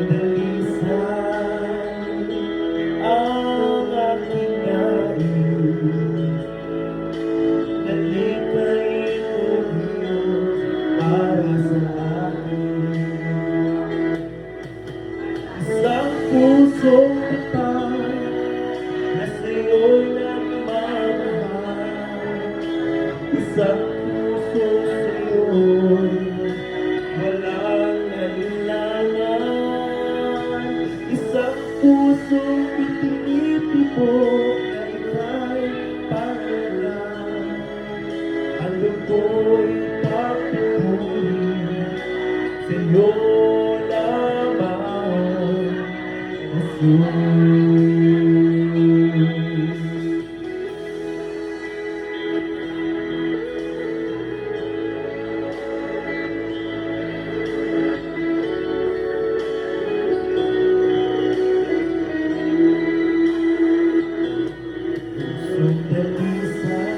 dalisay ang aking nais. Nalikayin mo, Diyos, para sa akin. Isang pusong tapat na sa'yo'y nagmamahal. Isang puso sa'yo'y walang alinlangan. Isang pusong itinitibok na ika'y pangalan. Ano ko'y papuri sa'yo lamang, Jesus. Pusong dalisay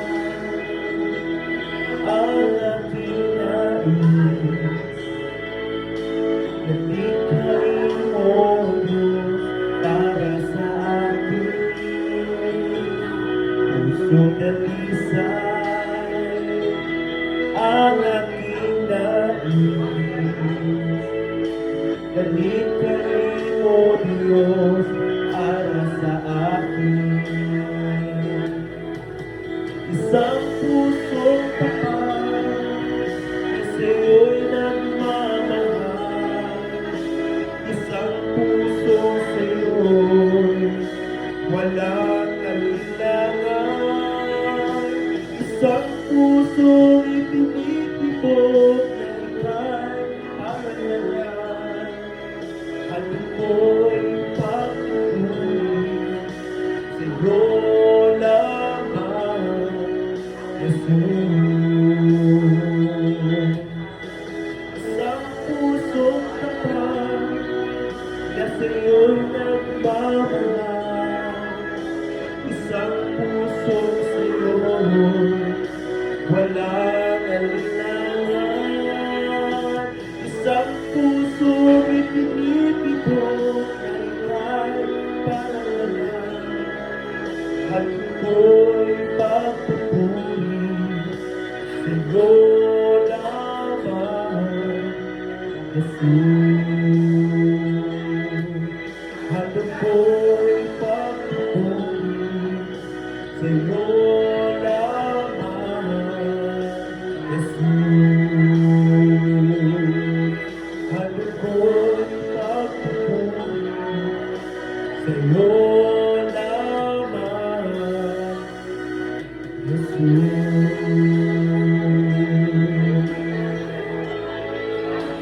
ang aking nais. Nalikayin mo, Diyos, para sa akin. Pusong dalisay ang aking nais. Nalikayin mo, Diyos, para sa akin. Isang pusong tapat na sa'yo'y nagmamahal. Isang puso sa'yo'y walang alinlangan. Isang pusong itinitibok na ika'y pangalan. Ano ko'y papuri sa'yo lamang, Jesus. Isang pusong tapat na sa'yo'y nagmamahal. Isang pusong sa'yo'y walang alinlangan. Isang pusong itinitibok na ika'y pangalan. At ko'y papuri sa'yo lamang, Jesus. At ko'y papuri sa'yo lamang, Jesus. At ko'y papuri sa'yo lamang, Jesus.